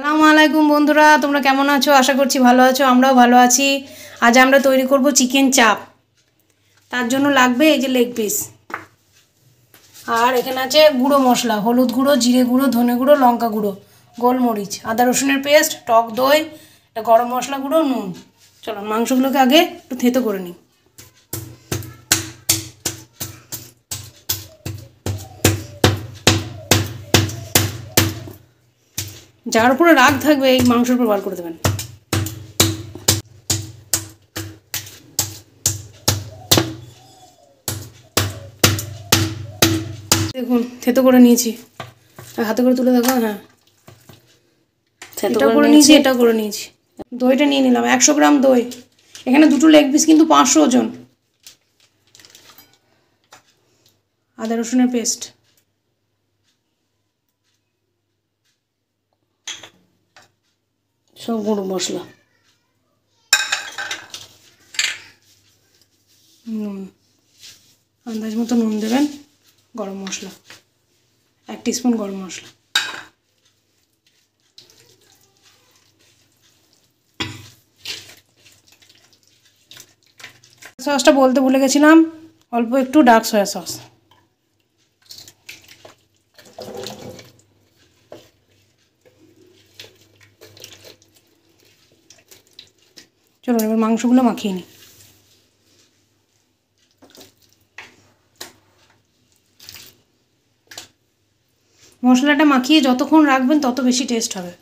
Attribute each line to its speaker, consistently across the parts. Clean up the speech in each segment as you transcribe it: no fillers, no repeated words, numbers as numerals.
Speaker 1: আসসালামু আলাইকুম বন্ধুরা, তোমরা কেমন আছো? আশা করছি ভালো আছো। আমরাও ভালো আছি। আজ আমরা তৈরি করব চিকেন চাপ। তার জন্য লাগবে এই যে লেগ পিস, আর এখানে আছে গুঁড়ো মশলা, হলুদ গুঁড়ো, জিরে গুঁড়ো, ধনে গুঁড়ো, লঙ্কা গুঁড়ো, গোলমরিচ, আদা রসুনের পেস্ট, টক দই, গরম মশলা গুঁড়ো, নুন। চলো মাংসগুলোকে আগে একটু থেতো করে নিই। যার উপরে রাগ থাকবে এই মাংসের উপর বার করে দেবেন। দেখুন থেতো করে নিয়েছি, হাতে করে তুলে দেখো। হ্যাঁ, এটা করে নিয়েছি, এটা করে নিয়েছি। দইটা নিয়ে নিলাম 100 গ্রাম দই। এখানে দুটো লেগ পিস কিন্তু 500 ওজন। আদা রসুনের পেস্ট, সব গুঁড়ো মশলা, নুন, আন্দাজ মতো নুন দেবেন, গরম মশলা 1 টিস্পুন গরম মশলা। সসটা বলতে ভুলে গেছিলাম, অল্প একটু ডার্ক সয়া সস। চলুন এবার মাংসগুলো মাখিয়ে নিই। মশলাটা মাখিয়ে যতক্ষণ রাখবেন তত বেশি টেস্ট হবে।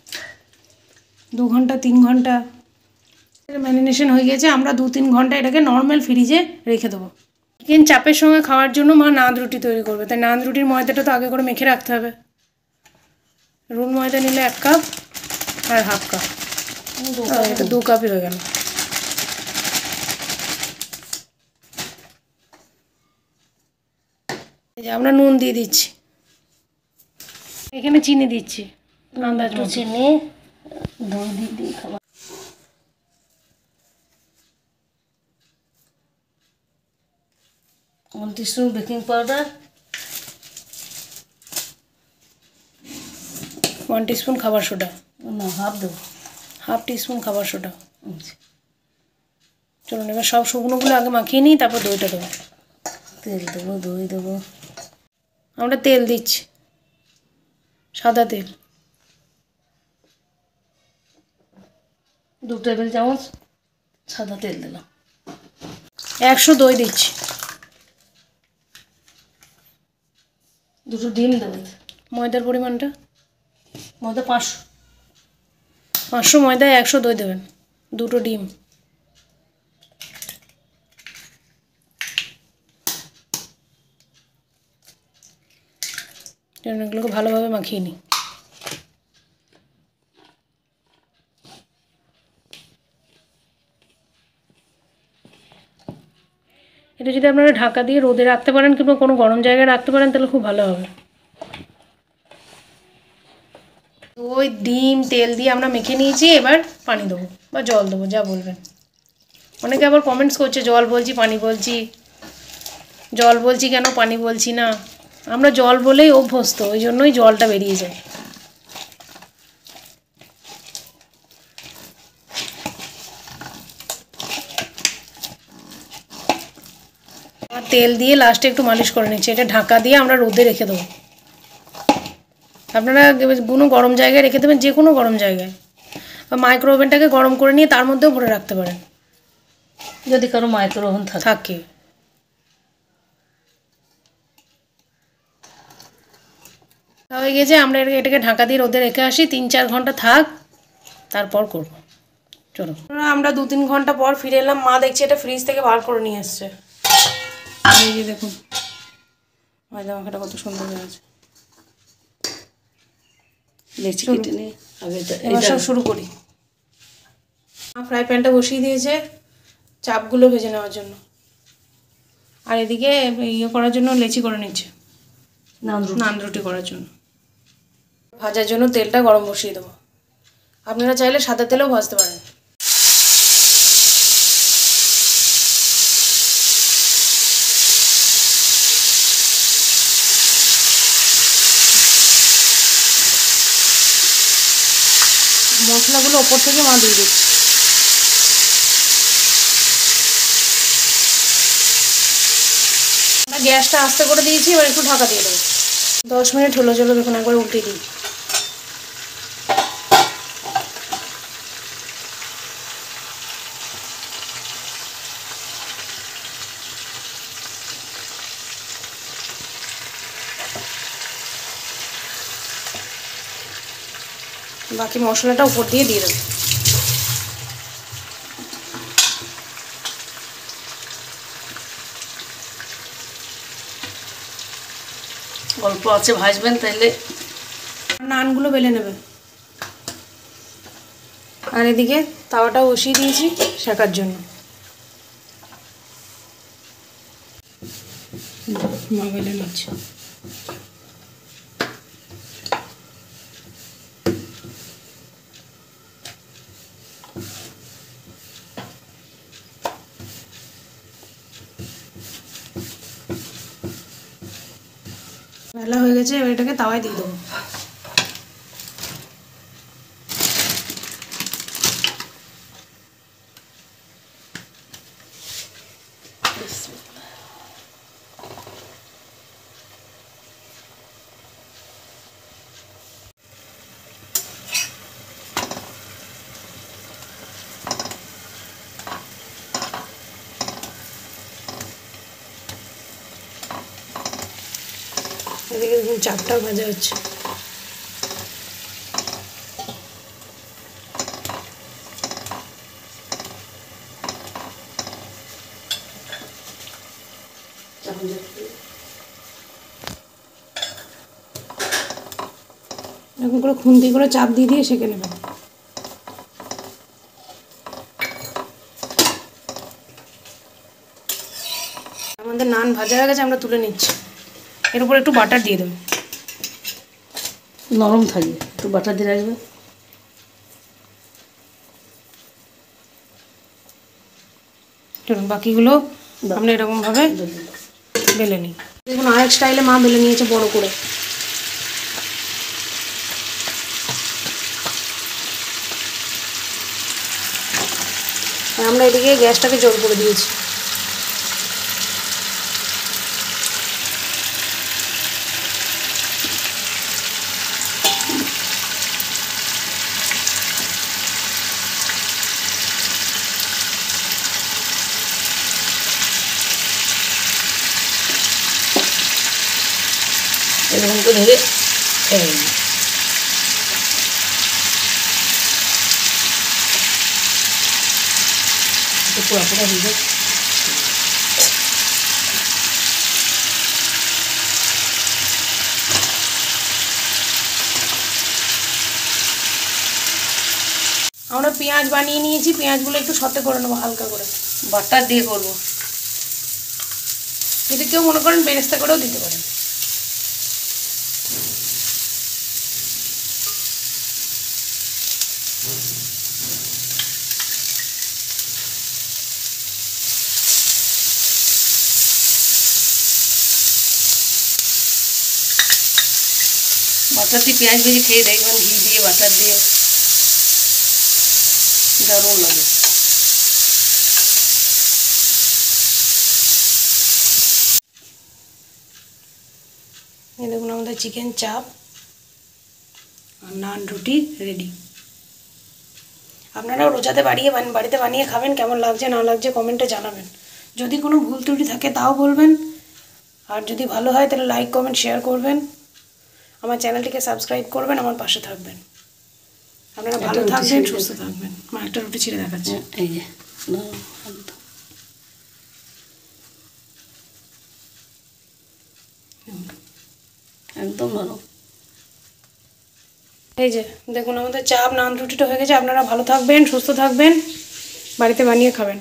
Speaker 1: 2 ঘন্টা 3 ঘন্টা ম্যারিনেশন হয়ে গেছে। আমরা 2-3 ঘন্টা এটাকে নর্মাল ফ্রিজে রেখে দেবো। চিকেন চাপের সঙ্গে খাওয়ার জন্য মা নান রুটি তৈরি করবে, তাই নান রুটির ময়দাটা তো আগে করে মেখে রাখতে হবে। রুল ময়দা নিলে 1 কাপ আর হাফ কাপ, এটা 2 কাপই হয়ে গেল। এই যে আমরা নুন দিয়ে দিচ্ছি, এখানে চিনি দিচ্ছি আন্দাজ মতো। চিনি, দই দিয়ে খাবার, 1 টিস্পুন বেকিং পাউডার, 1 টিস্পুন খাবার সোডা, না হাফ দেবো, হাফ টিস্পুন খাবার সোডা। চলুন এবার সব শুকনোগুলো আগে মাখিয়ে নিই, তারপর দইটা দেবো। তেল দেবো, দই দেবো। আমরা তেল দিচ্ছি, সাদা তেল 2 টেবিল চামচ সাদা তেল দিলাম। 100 দই দিচ্ছি। 2টো ডিম দেবো। ময়দার পরিমাণটা, ময়দা 500 ময়দায় 100 দই দেবেন। 2টো ডিম, এগুলোকে ভালোভাবে মাখিয়ে নিই। এটা যদি আপনারা ঢাকা দিয়ে রোদে রাখতে পারেন কিংবা কোনো গরম জায়গায় রাখতে পারেন তাহলে খুব ভালো হবে। ওই ডিম তেল দিয়ে আমরা মেখে নিয়েছি, এবার পানি দেবো বা জল দেবো, যা বলবেন। অনেকে আবার কমেন্টস করছে জল বলছি পানি বলছি, জল বলছি কেন পানি বলছি না। আমরা জল বলেই অভ্যস্ত, ওই জন্যই জলটা বেরিয়ে যায়। আর তেল দিয়ে লাস্টে একটু মালিশ করে নিচ্ছি। এটা ঢাকা দিয়ে আমরা রোদে রেখে দেবো। আপনারা কোনো গরম জায়গায় রেখে দেবেন, যে কোনো গরম জায়গায়, বা মাইক্রো ওভেনটাকে গরম করে নিয়ে তার মধ্যেও ভরে রাখতে পারেন যদি কারো মাইক্রো ওভেন থাকে। হয়ে গেছে, আমরা এটাকে ঢাকা দিয়ে রোদে রেখে আসি, 3-4 ঘন্টা থাক, তারপর করব। চলো আমরা 2-3 ঘন্টা পর ফিরে এলাম। মা দেখছি এটা ফ্রিজ থেকে বার করে নিয়ে এসছে। এই যে দেখুন ময়দা মাখাটা কত সুন্দর হয়ে আছে। এবার সব শুরু করি। ফ্রাই প্যানটা বসিয়ে দিয়েছে চাপগুলো ভেজে নেওয়ার জন্য, আর এদিকে ইয়ে করার জন্য লেচি করে নিচ্ছে, নান রুটি করার জন্য। ভাজার জন্য তেলটা গরম বসিয়ে দেবো। আপনারা চাইলে সাদা তেলেও ভাজতে পারেন। মশলাগুলো ওপর থেকে মা দিয়ে দিচ্ছে। গ্যাসটা আস্তে করে দিয়েছি, এবার একটু ঢাকা দিয়ে দেবো। 10 মিনিট হলো, চলো দেখুন একবার উল্টে দিই। বাকি মশলাটা উপর দিয়ে দেবো।
Speaker 2: অল্প আছে ভাজবেন, তাইলে
Speaker 1: নানগুলো বেলে নেবে। আর এদিকে তাওয়াটা বসিয়ে দিয়েছি সেকার জন্য। মা বেলে নিচ্ছে। বেলা হয়ে গেছে, এবার এটাকে তাওয়ায় দিয়ে দেবো। এদিকে দেখুন চাপটা ভাজা হচ্ছে। এরকম করে খুন্তি করে চাপ দিয়ে দিয়ে সেঁকে নেবেন। আমাদের নান ভাজা হয়ে গেছে, আমরা তুলে নিচ্ছি। এর উপর একটু বাটার দিয়ে দেবেন,
Speaker 2: নরম থাকবে, একটু বাটার দিয়ে রাখবে।
Speaker 1: চলুন বাকিগুলো আমরা এরকমভাবে বেলে নিই। দেখুন আরেক স্টাইলে মা বেলে নিয়েছে বড় করে। আমরা এদিকে গ্যাসটাকে জোর করে দিয়েছি।
Speaker 2: এরকম করে ধরে খেয়ে নিই। পোড়া পোড়া হয়ে যায়।
Speaker 1: আমরা পেঁয়াজ বানিয়ে নিয়েছি, পেঁয়াজগুলো একটু সতে করে নেবো হালকা করে,
Speaker 2: বাটার দিয়ে করবো।
Speaker 1: যদি কেউ মনে করেন বেরেস্তা করেও দিতে পারেন।
Speaker 2: বাটার দিয়ে পেঁয়াজ ভেজে খেয়ে দেখবেন, ঘি দিয়ে বাটার দিয়ে দারুণ লাগে।
Speaker 1: এই দেখুন আমাদের চিকেন চাপ আর নান রুটি রেডি। আপনারাও রোজাতে বাড়িতে বানিয়ে খাবেন, কেমন লাগছে না লাগছে কমেন্টে জানাবেন। যদি কোনো ভুল ত্রুটি থাকে তাও বলবেন, আর যদি ভালো হয় তাহলে লাইক কমেন্ট শেয়ার করবেন। আমার চ্যানেলটিকে সাবস্ক্রাইব করবেন, আমার পাশে থাকবেন। আপনারা ভালো থাকবেন, সুস্থ থাকবেন। মা একটা রুটি ছিঁড়ে দেখাচ্ছে,
Speaker 2: এই যে একদম নরম।
Speaker 1: এই যে দেখুন আমাদের চাপ নান রুটিটা হয়ে গেছে। আপনারা ভালো থাকবেন, সুস্থ থাকবেন, বাড়িতে বানিয়ে খাবেন।